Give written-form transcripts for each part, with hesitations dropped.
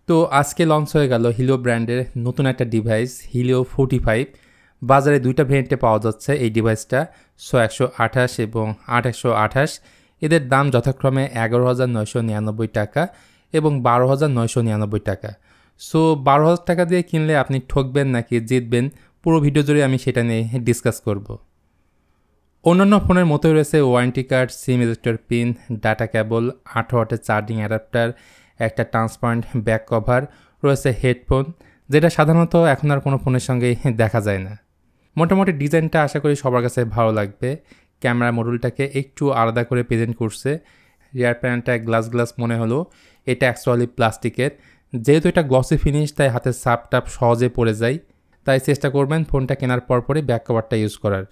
তো আজকে লঞ্চ হয়ে গেল হিলিও ব্র্যান্ডের নতুন একটা ডিভাইস হিলিও 45। বাজারে দুইটা ভেরিয়েন্টে পাওয়া যাচ্ছে এই ডিভাইসটা, 128 এবং 828। এদের দাম যথাক্রমে 11,999 টাকা এবং 12,999 টাকা। সো 12,000 টাকা দিয়ে কিনলে আপনি ঠকবেন নাকি জিতবেন, পুরো ভিডিও জুড়ে আমি সেটা নিয়ে ডিসকাস করব। অন্যান্য ফোনের মতোই রয়েছে ওয়ারেন্টি কার্ড, সিম এজেক্টর পিন, ডাটা কেবল, 8 ওয়াটের চার্জিং অ্যাডাপ্টার, একটা ট্রান্সপারেন্ট ব্যাক কভার, রয়েছে হেডফোন, যেটা সাধারণত এখন আর কোনো ফোনের সঙ্গেই দেখা যায় না। মোটামুটি ডিজাইনটা আশা করি সবার কাছে ভালো লাগবে। ক্যামেরা মডেলটাকে একটু আলাদা করে প্রেজেন্ট করছে। রিয়ার প্যানেলটা গ্লাস মনে হলো, এটা অ্যাকচুয়ালি প্লাস্টিকের। যেহেতু এটা গ্লসি ফিনিশ তাই হাতের সাপ টাপ সহজে পড়ে যায়, তাই চেষ্টা করবেন ফোনটা কেনার পরপরই ব্যাক কভারটা ইউজ করার।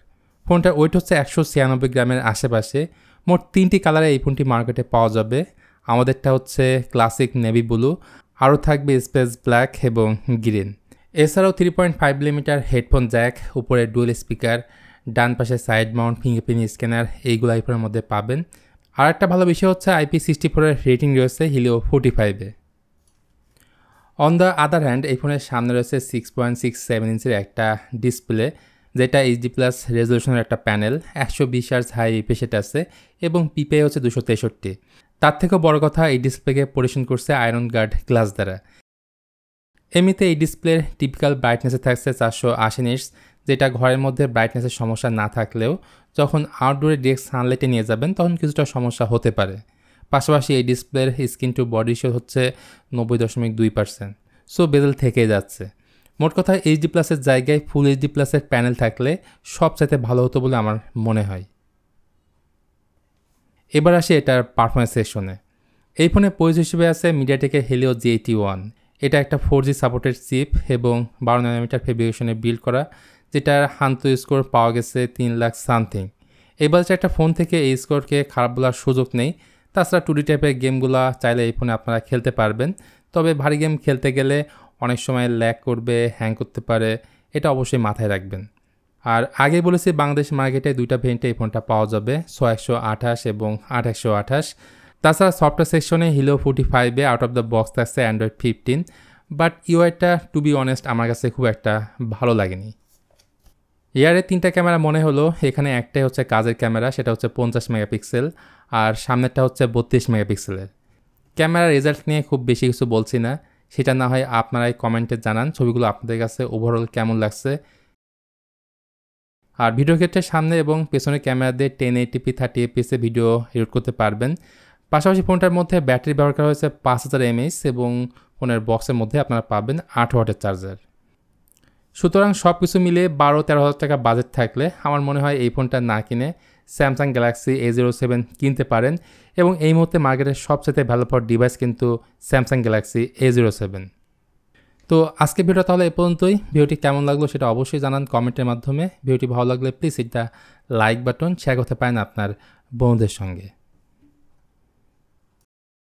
ফোনটার ওয়েট হচ্ছে 196 গ্রামের আশেপাশে। মোট 3টি কালারে এই ফোনটি মার্কেটে পাওয়া যাবে। আমাদেরটা হচ্ছে ক্লাসিক নেভি ব্লু, আরও থাকবে স্পেস ব্ল্যাক এবং গ্রিন। এছাড়াও 3.5 মিলিমিটার হেডফোন জ্যাক, উপরে ডুয়েল স্পিকার, ডান পাশে সাইড মাউন্ট ফিঙ্গারপ্রিন্ট স্ক্যানার, এইগুলো এই ফোনের মধ্যে পাবেন। আর একটা ভালো বিষয় হচ্ছে IP64 এর রেটিং রয়েছে হিলিও 45-এ। অন দ্য আদার হ্যান্ড এই ফোনের সামনে রয়েছে 6.67 ইঞ্চির একটা ডিসপ্লে, যেটা HD+ রেজলিউশনের একটা প্যানেল, 120 হার্জ হাই রিফ্রেশ আছে এবং পিপিআই হচ্ছে 263। তার থেকেও বড় কথা, এই ডিসপ্লেকে পরিবেশন করছে আয়রন গার্ড গ্লাস দ্বারা। এমনিতে এই ডিসপ্লের টিপিক্যাল ব্রাইটনেসে থাকছে 480 নিটস, যেটা ঘরের মধ্যে ব্রাইটনেসের সমস্যা না থাকলেও যখন আউটডোরে ডিরেক্ট সানলাইটে নিয়ে যাবেন তখন কিছুটা সমস্যা হতে পারে। পাশাপাশি এই ডিসপ্লের স্ক্রিন টু বডি রেশিও হচ্ছে 90.2%, সো বেজেল থেকে যাচ্ছে। মোট কথা HD+-এর জায়গায় ফুল HD+-এর প্যানেল থাকলে সবচাইতে ভালো হতো বলে আমার মনে হয়। এবার আসি এটার পারফরমেন্স সেকশনে। এই ফোনে পোজ হিসেবে আছে মিডিয়াটেকের হেলিও G81। এটা একটা 4G সাপোর্টেড চিপ এবং 12 ন্যানোমিটার ফেব্রিকেশনে বিল্ড করা, যেটার হান্তু স্কোর পাওয়া গেছে 3 লাখ সামথিং। এই বাজেটের একটা ফোন থেকে এই স্কোরকে খারাপ বলার সুযোগ নেই। তাছাড়া 2D টাইপের গেমগুলো চাইলে এই ফোনে আপনারা খেলতে পারবেন, তবে ভারী গেম খেলতে গেলে অনেক সময় ল্যাগ করবে, হ্যাং করতে পারে, এটা অবশ্যই মাথায় রাখবেন। আর আগে বলেছি বাংলাদেশ মার্কেটে দুইটা ভেরিয়েন্টে এই ফোনটা পাওয়া যাবে, 128 এবং 828। তাছাড়া সফটওয়্যার সেকশনে হিলিও 45-এ আউট অফ দ্য বক্স থাকছে অ্যান্ড্রয়েড 15, বাট ইউআইটা টু বি অনেস্ট আমার কাছে খুব একটা ভালো লাগেনি। ইয়ারের 3টা ক্যামেরা মনে হলো, এখানে একটাই হচ্ছে কাজের ক্যামেরা, সেটা হচ্ছে 50 মেগাপিক্সেল, আর সামনেরটা হচ্ছে 32 মেগাপিক্সেলের। ক্যামেরার রেজাল্ট নিয়ে খুব বেশি কিছু বলছি না, সেটা না হয় আপনারাই কমেন্টে জানান ছবিগুলো আপনাদের কাছে ওভারঅল কেমন লাগছে। আর ভিডিও ক্ষেত্রে সামনে এবং পেছনের ক্যামেরা দিয়ে 1080p 30fps ভিডিও এডিট করতে পারবেন। পাশাপাশি ফোনটার মধ্যে ব্যাটারি ব্যবহার করা হয়েছে 5000 mAh এবং ফোনের বক্সের মধ্যে আপনারা পাবেন 8 ওয়াটের চার্জার। সুতরাং সব কিছু মিলিয়ে 12-13 হাজার টাকা বাজেট থাকলে আমার মনে হয় এই ফোনটা না কিনে স্যামসাং গ্যালাক্সি A07 কিনতে পারেন, এবং এই মুহূর্তে মার্কেটের সবচেয়ে ভ্যালু ফর ডিভাইস কিন্তু স্যামসাং গ্যালাক্সি A07। তো আজকে ভিডিও তাহলে এই পর্যন্তই। ভিডিওটি কেমন লাগলো সেটা অবশ্যই জানান কমেন্টের মাধ্যমে। ভিডিওটি ভালো লাগলে প্লিজ এটা লাইক বাটন শেয়ার করতে পারেন আপনার বন্ধুদের সঙ্গে।